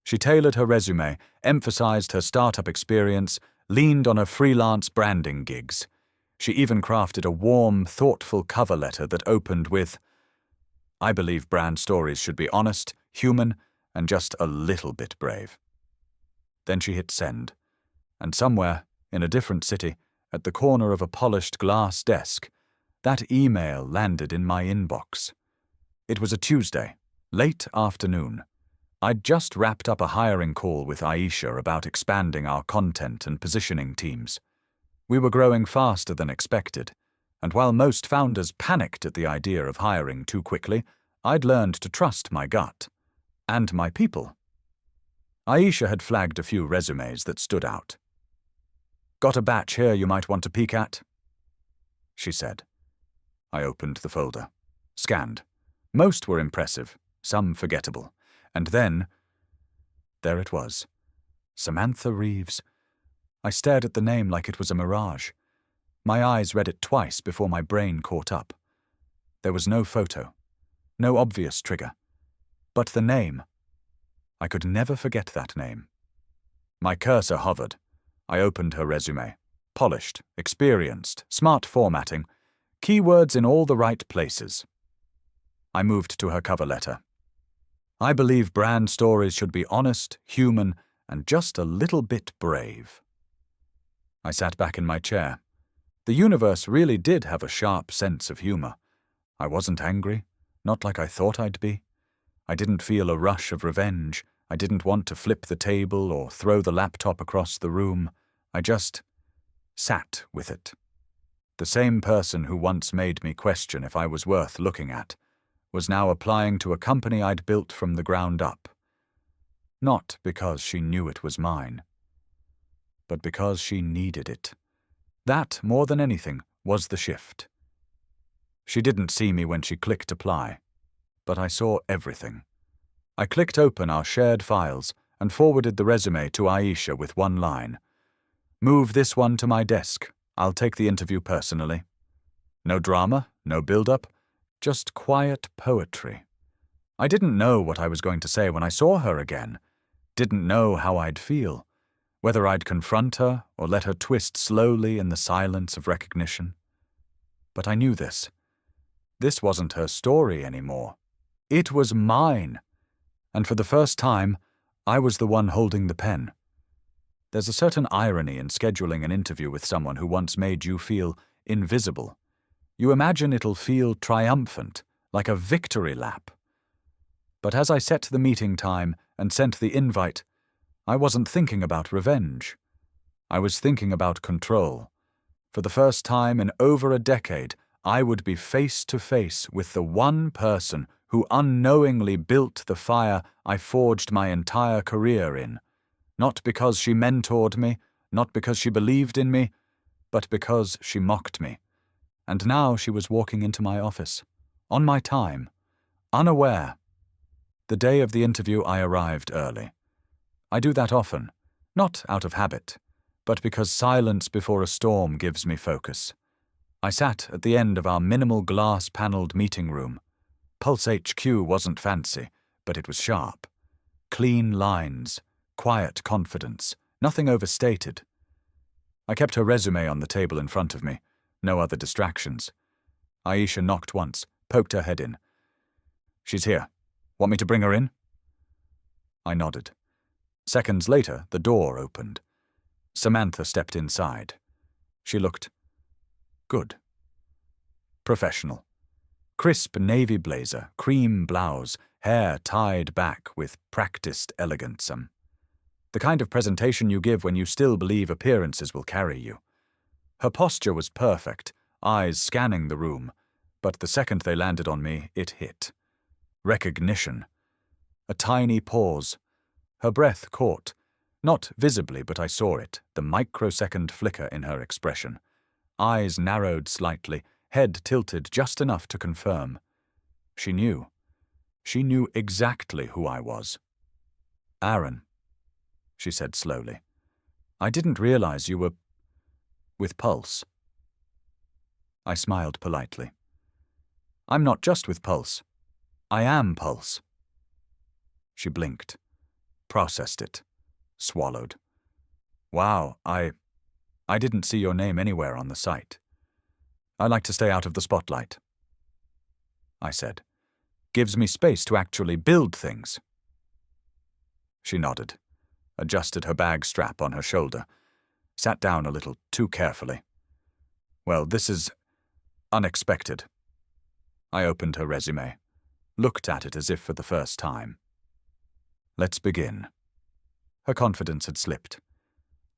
She tailored her resume, emphasized her startup experience, leaned on her freelance branding gigs. She even crafted a warm, thoughtful cover letter that opened with, "I believe brand stories should be honest, human, and just a little bit brave." Then she hit send, and somewhere, in a different city, at the corner of a polished glass desk, that email landed in my inbox. It was a Tuesday, late afternoon. I'd just wrapped up a hiring call with Aisha about expanding our content and positioning teams. We were growing faster than expected, and while most founders panicked at the idea of hiring too quickly, I'd learned to trust my gut. And my people. Aisha had flagged a few resumes that stood out. "Got a batch here you might want to peek at," she said. I opened the folder, scanned. Most were impressive, some forgettable. And then, there it was. Samantha Reeves. I stared at the name like it was a mirage. My eyes read it twice before my brain caught up. There was no photo, no obvious trigger. But the name. I could never forget that name. My cursor hovered. I opened her resume. Polished, experienced, smart formatting, keywords in all the right places. I moved to her cover letter. "I believe brand stories should be honest, human, and just a little bit brave." I sat back in my chair. The universe really did have a sharp sense of humor. I wasn't angry, not like I thought I'd be. I didn't feel a rush of revenge. I didn't want to flip the table or throw the laptop across the room. I just sat with it. The same person who once made me question if I was worth looking at was now applying to a company I'd built from the ground up. Not because she knew it was mine, but because she needed it. That, more than anything, was the shift. She didn't see me when she clicked apply, but I saw everything. I clicked open our shared files and forwarded the resume to Aisha with one line. "Move this one to my desk. I'll take the interview personally." No drama, no build-up, just quiet poetry. I didn't know what I was going to say when I saw her again. Didn't know how I'd feel. Whether I'd confront her or let her twist slowly in the silence of recognition. But I knew this. This wasn't her story anymore. It was mine. And for the first time, I was the one holding the pen. There's a certain irony in scheduling an interview with someone who once made you feel invisible. You imagine it'll feel triumphant, like a victory lap. But as I set the meeting time and sent the invite, I wasn't thinking about revenge. I was thinking about control. For the first time in over a decade, I would be face to face with the one person who unknowingly built the fire I forged my entire career in. Not because she mentored me, not because she believed in me, but because she mocked me. And now she was walking into my office, on my time, unaware. The day of the interview I arrived early. I do that often, not out of habit, but because silence before a storm gives me focus. I sat at the end of our minimal glass-paneled meeting room. Pulse HQ wasn't fancy, but it was sharp. Clean lines, quiet confidence, nothing overstated. I kept her resume on the table in front of me, no other distractions. Aisha knocked once, poked her head in. "She's here. Want me to bring her in?" I nodded. Seconds later, the door opened. Samantha stepped inside. She looked good. Professional. Crisp navy blazer, cream blouse, hair tied back with practiced elegance. The kind of presentation you give when you still believe appearances will carry you. Her posture was perfect, eyes scanning the room, but the second they landed on me, it hit. Recognition. A tiny pause. Her breath caught. Not visibly, but I saw it, the microsecond flicker in her expression. Eyes narrowed slightly, head tilted just enough to confirm. She knew. She knew exactly who I was. "Aaron," she said slowly. "I didn't realize you were with Pulse." I smiled politely. "I'm not just with Pulse. I am Pulse." She blinked, processed it, swallowed. "Wow, I didn't see your name anywhere on the site. I like to stay out of the spotlight," I said. "Gives me space to actually build things." She nodded, adjusted her bag strap on her shoulder, sat down a little too carefully. "Well, this is unexpected." I opened her resume, looked at it as if for the first time. "Let's begin." Her confidence had slipped.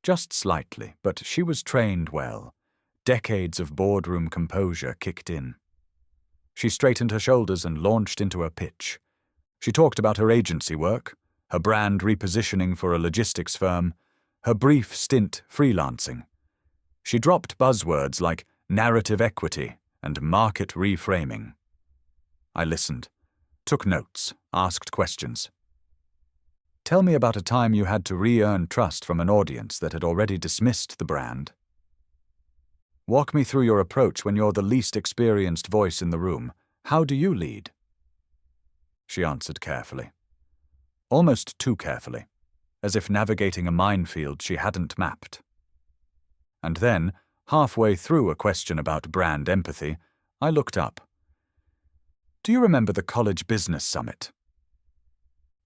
Just slightly, but she was trained well. Decades of boardroom composure kicked in. She straightened her shoulders and launched into a pitch. She talked about her agency work, her brand repositioning for a logistics firm, her brief stint freelancing. She dropped buzzwords like narrative equity and market reframing. I listened, took notes, asked questions. "Tell me about a time you had to re-earn trust from an audience that had already dismissed the brand. Walk me through your approach when you're the least experienced voice in the room. How do you lead?" She answered carefully. Almost too carefully, as if navigating a minefield she hadn't mapped. And then, halfway through a question about brand empathy, I looked up. "Do you remember the College Business Summit?"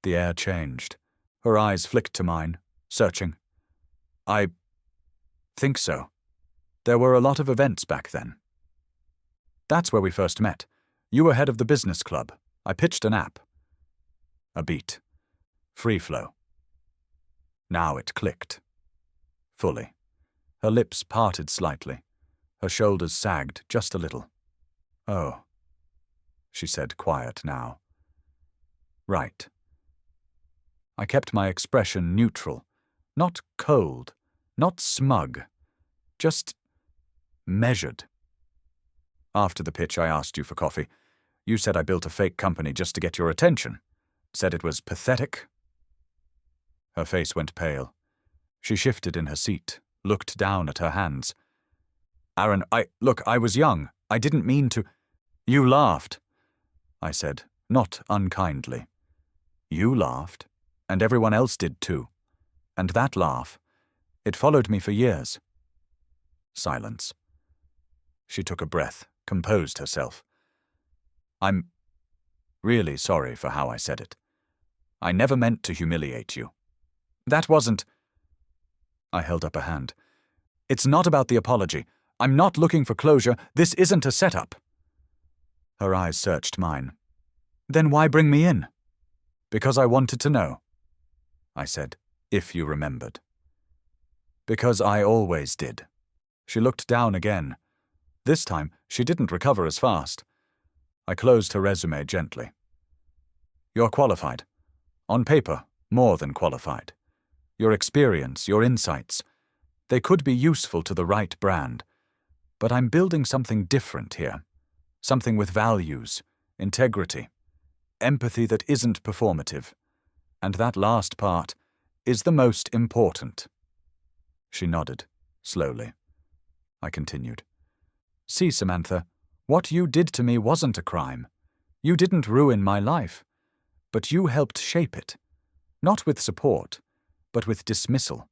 The air changed. Her eyes flicked to mine, searching. "I think so. There were a lot of events back then." "That's where we first met. You were head of the business club. I pitched an app." A beat. Free flow. Now it clicked. Fully. Her lips parted slightly. Her shoulders sagged just a little. "Oh," she said, quiet now. "Right." I kept my expression neutral, not cold, not smug, just measured. "After the pitch I asked you for coffee. You said I built a fake company just to get your attention. Said it was pathetic." Her face went pale. She shifted in her seat, looked down at her hands. "Aaron, I was young. I didn't mean to—" "You laughed," I said, not unkindly. "You laughed, and everyone else did too. And that laugh, it followed me for years." Silence. She took a breath, composed herself. "I'm really sorry for how I said it. I never meant to humiliate you. That wasn't—" I held up a hand. It's not about the apology. I'm not looking for closure. This isn't a setup. Her eyes searched mine. Then why bring me in? Because I wanted to know, I said, if you remembered. Because I always did. She looked down again. This time, she didn't recover as fast. I closed her resume gently. You're qualified. On paper, more than qualified. Your experience, your insights, they could be useful to the right brand. But I'm building something different here. Something with values, integrity, empathy that isn't performative. And that last part is the most important. She nodded, slowly. I continued. See, Samantha, what you did to me wasn't a crime. You didn't ruin my life, but you helped shape it. Not with support, but with dismissal.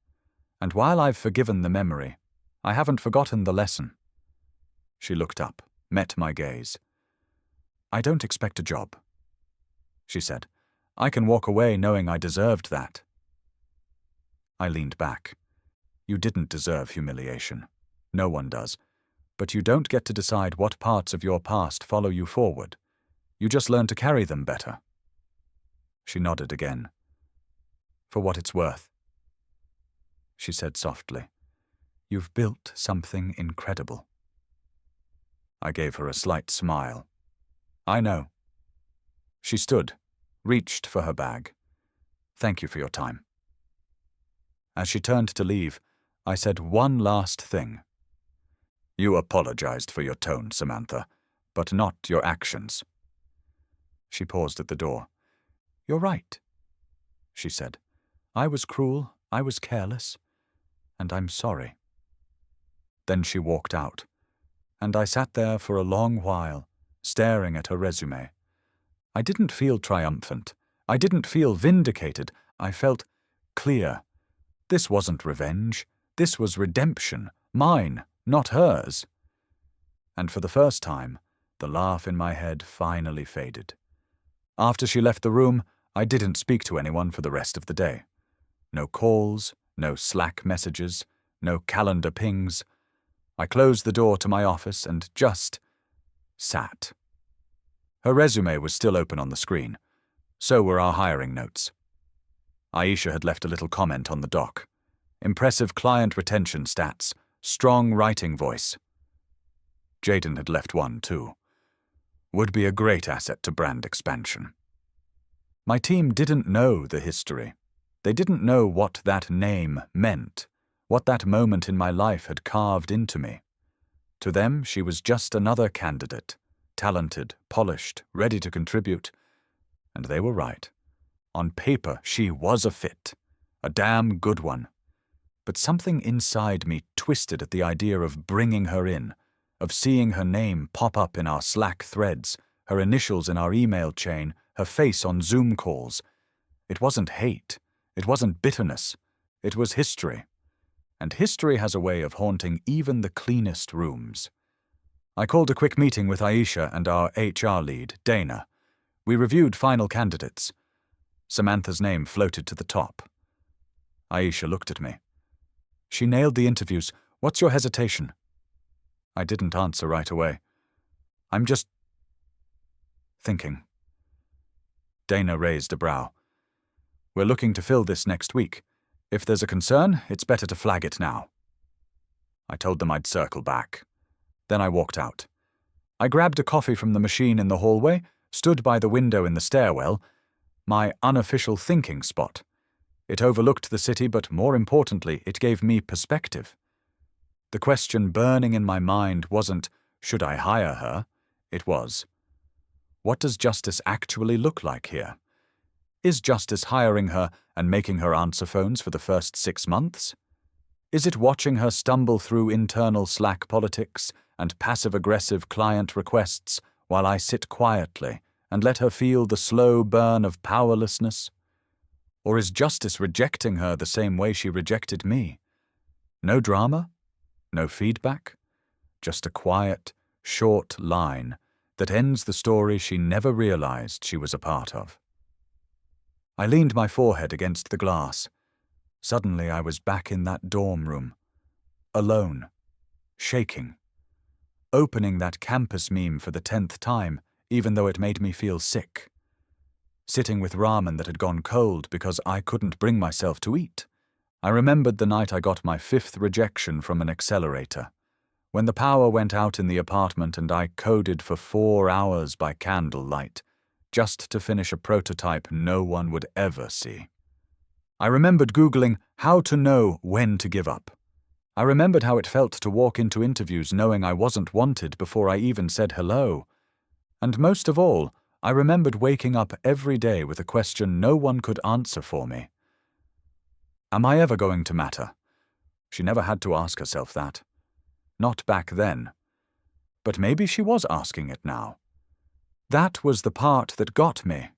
And while I've forgiven the memory, I haven't forgotten the lesson. She looked up, met my gaze. I don't expect a job, she said. I can walk away knowing I deserved that. I leaned back. You didn't deserve humiliation. No one does. But you don't get to decide what parts of your past follow you forward. You just learn to carry them better. She nodded again. For what it's worth, she said softly. You've built something incredible. I gave her a slight smile. I know. She stood, reached for her bag. Thank you for your time. As she turned to leave, I said one last thing. You apologized for your tone, Samantha, but not your actions. She paused at the door. You're right, she said. I was cruel, I was careless, and I'm sorry. Then she walked out, and I sat there for a long while, staring at her resume. I didn't feel triumphant. I didn't feel vindicated. I felt clear. This wasn't revenge. This was redemption. Mine, not hers. And for the first time, the laugh in my head finally faded. After she left the room, I didn't speak to anyone for the rest of the day. No calls, no Slack messages, no calendar pings. I closed the door to my office and just sat. Her resume was still open on the screen. So were our hiring notes. Aisha had left a little comment on the doc. Impressive client retention stats, strong writing voice. Jaden had left one too. Would be a great asset to brand expansion. My team didn't know the history. They didn't know what that name meant, what that moment in my life had carved into me. To them, she was just another candidate, talented, polished, ready to contribute. And they were right. On paper, she was a fit, a damn good one. But something inside me twisted at the idea of bringing her in, of seeing her name pop up in our Slack threads, her initials in our email chain, her face on Zoom calls. It wasn't hate. It wasn't bitterness. It was history. And history has a way of haunting even the cleanest rooms. I called a quick meeting with Aisha and our HR lead, Dana. We reviewed final candidates. Samantha's name floated to the top. Aisha looked at me. She nailed the interviews. What's your hesitation? I didn't answer right away. I'm just thinking. Dana raised a brow. We're looking to fill this next week. If there's a concern, it's better to flag it now. I told them I'd circle back. Then I walked out. I grabbed a coffee from the machine in the hallway, stood by the window in the stairwell, my unofficial thinking spot. It overlooked the city, but more importantly, it gave me perspective. The question burning in my mind wasn't, should I hire her? It was, what does justice actually look like here? Is justice hiring her and making her answer phones for the first 6 months? Is it watching her stumble through internal Slack politics and passive-aggressive client requests while I sit quietly and let her feel the slow burn of powerlessness? Or is justice rejecting her the same way she rejected me? No drama? No feedback? Just a quiet, short line that ends the story she never realized she was a part of. I leaned my forehead against the glass. Suddenly I was back in that dorm room, alone, shaking, opening that campus meme for the 10th time, even though it made me feel sick. Sitting with ramen that had gone cold because I couldn't bring myself to eat. I remembered the night I got my 5th rejection from an accelerator, when the power went out in the apartment and I coded for 4 hours by candlelight, just to finish a prototype no one would ever see. I remembered Googling how to know when to give up. I remembered how it felt to walk into interviews knowing I wasn't wanted before I even said hello. And most of all, I remembered waking up every day with a question no one could answer for me. Am I ever going to matter? She never had to ask herself that. Not back then. But maybe she was asking it now. That was the part that got me.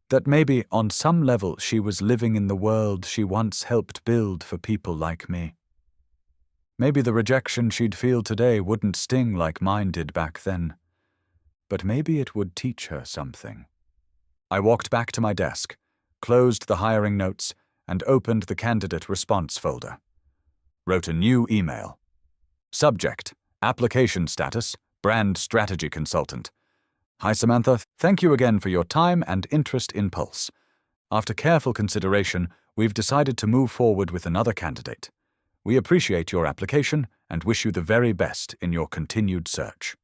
That maybe on some level she was living in the world she once helped build for people like me. Maybe the rejection she'd feel today wouldn't sting like mine did back then. But maybe it would teach her something. I walked back to my desk, closed the hiring notes, and opened the candidate response folder. Wrote a new email. Subject: application status, brand strategy consultant. Hi Samantha, thank you again for your time and interest in Pulse. After careful consideration, we've decided to move forward with another candidate. We appreciate your application and wish you the very best in your continued search.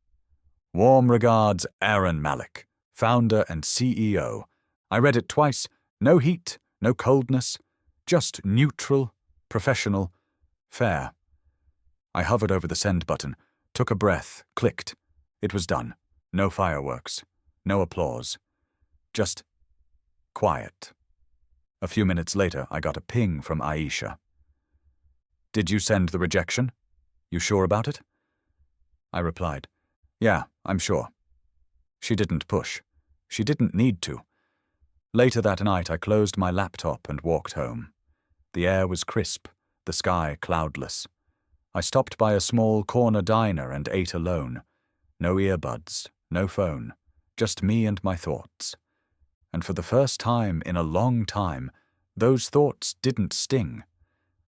Warm regards, Aaron Malik, founder and CEO. I read it twice. No heat, no coldness, just neutral, professional, fair. I hovered over the send button, took a breath, clicked. It was done. No fireworks, no applause. Just quiet. A few minutes later, I got a ping from Aisha. Did you send the rejection? You sure about it? I replied, yeah, I'm sure. She didn't push. She didn't need to. Later that night, I closed my laptop and walked home. The air was crisp, the sky cloudless. I stopped by a small corner diner and ate alone. No earbuds, no phone, just me and my thoughts. And for the first time in a long time, those thoughts didn't sting.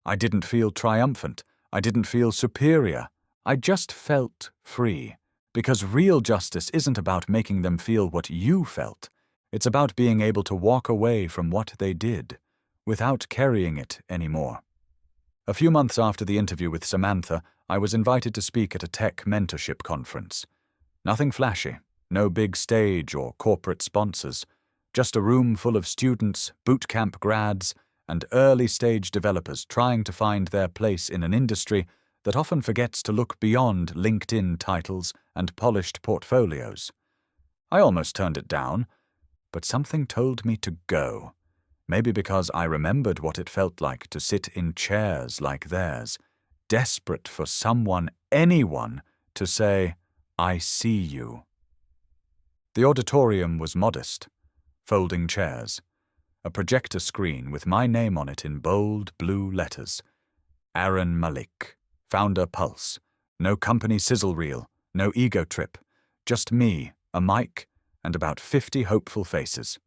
I didn't feel triumphant. I didn't feel superior. I just felt free. Because real justice isn't about making them feel what you felt. It's about being able to walk away from what they did, without carrying it anymore. A few months after the interview with Samantha, I was invited to speak at a tech mentorship conference. Nothing flashy, no big stage or corporate sponsors, just a room full of students, bootcamp grads, and early-stage developers trying to find their place in an industry that often forgets to look beyond LinkedIn titles and polished portfolios. I almost turned it down, but something told me to go. Maybe because I remembered what it felt like to sit in chairs like theirs, desperate for someone, anyone, to say, I see you. The auditorium was modest. Folding chairs. A projector screen with my name on it in bold blue letters. Aaron Malik, founder Pulse. No company sizzle reel, no ego trip. Just me, a mic, and about 50 hopeful faces.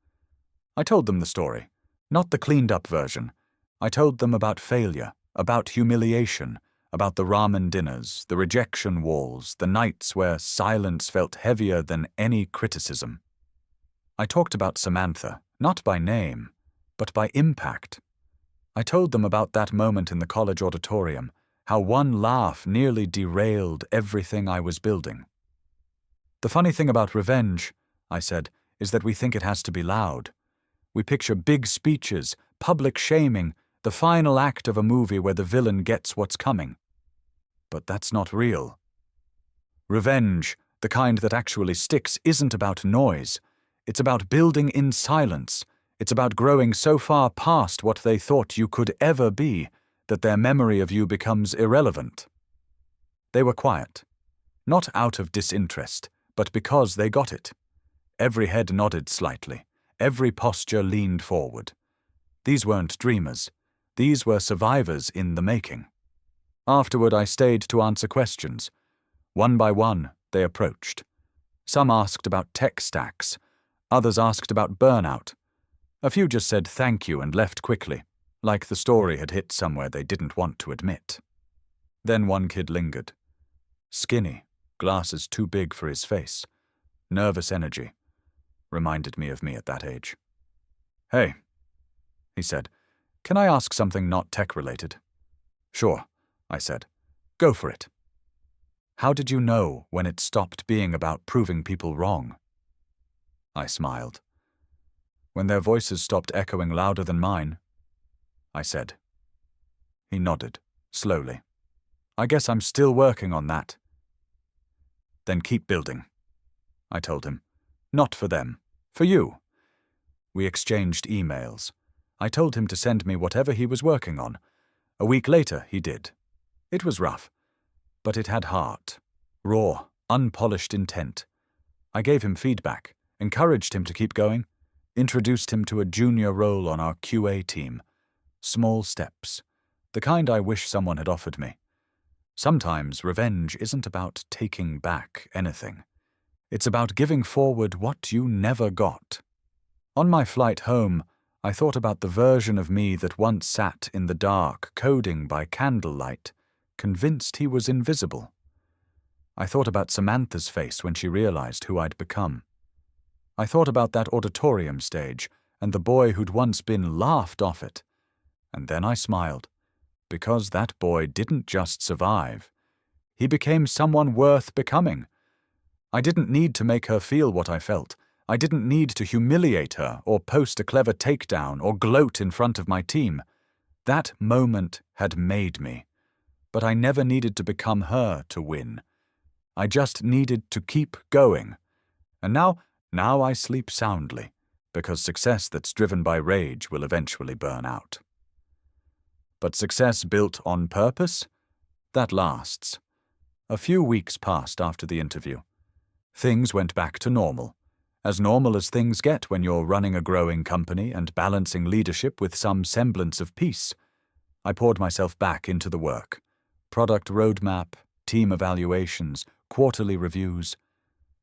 I told them the story. Not the cleaned-up version. I told them about failure, about humiliation, about the ramen dinners, the rejection walls, the nights where silence felt heavier than any criticism. I talked about Samantha, not by name, but by impact. I told them about that moment in the college auditorium, how one laugh nearly derailed everything I was building. The funny thing about revenge, I said, is that we think it has to be loud. We picture big speeches, public shaming, the final act of a movie where the villain gets what's coming. But that's not real. Revenge, the kind that actually sticks, isn't about noise. It's about building in silence. It's about growing so far past what they thought you could ever be that their memory of you becomes irrelevant. They were quiet. Not out of disinterest, but because they got it. Every head nodded slightly. Every posture leaned forward. These weren't dreamers. These were survivors in the making. Afterward, I stayed to answer questions. One by one, they approached. Some asked about tech stacks. Others asked about burnout. A few just said thank you and left quickly. like the story had hit somewhere they didn't want to admit. Then one kid lingered. Skinny, glasses too big for his face, nervous energy. Reminded me of me at that age. "Hey," he said, "can I ask something not tech-related?" "Sure," I said. "Go for it." "How did you know when it stopped being about proving people wrong?" I smiled. "When their voices stopped echoing louder than mine," I said. He nodded, slowly. "I guess I'm still working on that." "Then keep building," I told him. "Not for them. For you." We exchanged emails. I told him to send me whatever he was working on. A week later, he did. It was rough, but it had heart. Raw, unpolished intent. I gave him feedback, encouraged him to keep going, introduced him to a junior role on our QA team. Small steps. The kind I wish someone had offered me. Sometimes revenge isn't about taking back anything. It's about giving forward what you never got. On my flight home, I thought about the version of me that once sat in the dark, coding by candlelight, convinced he was invisible. I thought about Samantha's face when she realized who I'd become. I thought about that auditorium stage and the boy who'd once been laughed off it. And then I smiled, because that boy didn't just survive. He became someone worth becoming. I didn't need to make her feel what I felt. I didn't need to humiliate her or post a clever takedown or gloat in front of my team. That moment had made me. But I never needed to become her to win. I just needed to keep going. And now I sleep soundly, because success that's driven by rage will eventually burn out. But success built on purpose? That lasts. A few weeks passed after the interview. Things went back to normal as things get when you're running a growing company and balancing leadership with some semblance of peace. I poured myself back into the work. Product roadmap, team evaluations, quarterly reviews.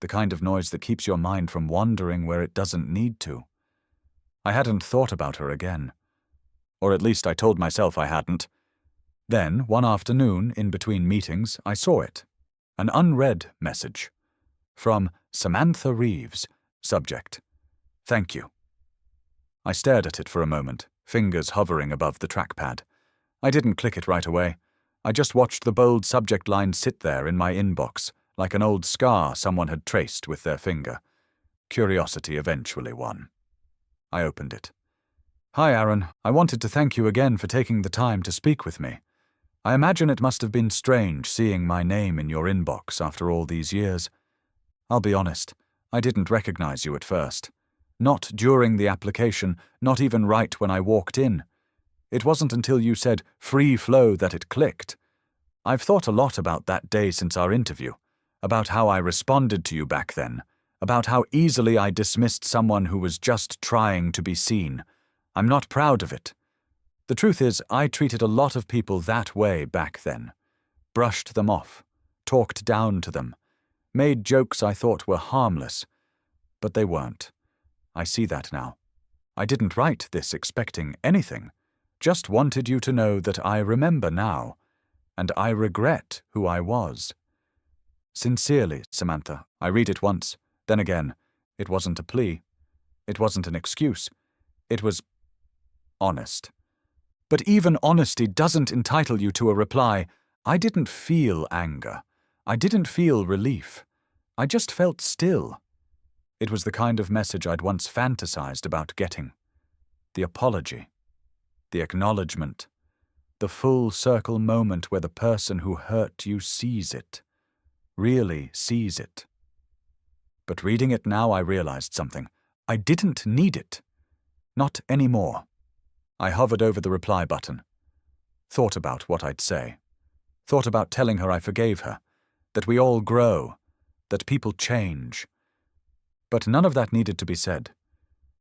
The kind of noise that keeps your mind from wandering where it doesn't need to. I hadn't thought about her again. Or at least I told myself I hadn't. Then, one afternoon, in between meetings, I saw it. An unread message. From Samantha Reeves. Subject: "Thank you." I stared at it for a moment, fingers hovering above the trackpad. I didn't click it right away. I just watched the bold subject line sit there in my inbox, like an old scar someone had traced with their finger. Curiosity eventually won. I opened it. "Hi, Aaron. I wanted to thank you again for taking the time to speak with me. I imagine it must have been strange seeing my name in your inbox after all these years. I'll be honest, I didn't recognize you at first. Not during the application, not even right when I walked in. It wasn't until you said free flow that it clicked. I've thought a lot about that day since our interview, about how I responded to you back then, about how easily I dismissed someone who was just trying to be seen. I'm not proud of it. The truth is, I treated a lot of people that way back then. Brushed them off, talked down to them, made jokes I thought were harmless. But they weren't. I see that now. I didn't write this expecting anything, just wanted you to know that I remember now, and I regret who I was. Sincerely, Samantha, I read it once, then again. It wasn't a plea. It wasn't an excuse. It was honest. But even honesty doesn't entitle you to a reply. I didn't feel anger. I didn't feel relief. I just felt still. It was the kind of message I'd once fantasized about getting. The apology. The acknowledgement. The full circle moment where the person who hurt you sees it. Really sees it. But reading it now, I realized something. I didn't need it. Not anymore. I hovered over the reply button. Thought about what I'd say. Thought about telling her I forgave her. That we all grow. That people change. But none of that needed to be said.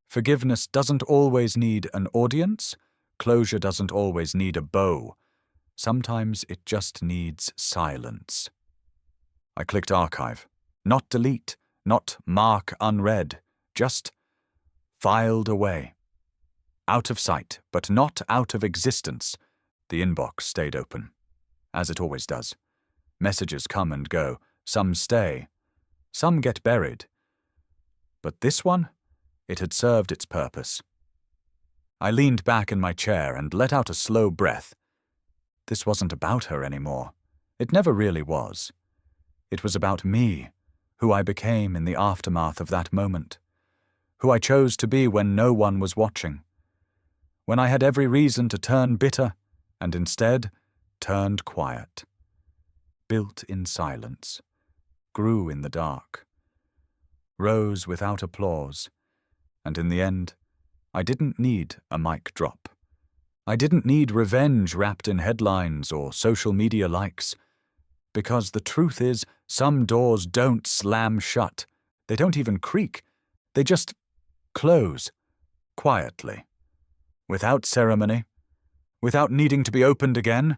Forgiveness doesn't always need an audience. Closure doesn't always need a bow. Sometimes it just needs silence. I clicked archive. Not delete. Not mark unread. Just filed away. Out of sight, but not out of existence. The inbox stayed open, as it always does. Messages come and go. Some stay. Some get buried. But this one? It had served its purpose. I leaned back in my chair and let out a slow breath. This wasn't about her anymore. It never really was. It was about me, who I became in the aftermath of that moment, who I chose to be when no one was watching, when I had every reason to turn bitter and instead turned quiet, built in silence, grew in the dark, rose without applause, and in the end, I didn't need a mic drop. I didn't need revenge wrapped in headlines or social media likes, because the truth is, some doors don't slam shut. They don't even creak. They just close, quietly, without ceremony, without needing to be opened again.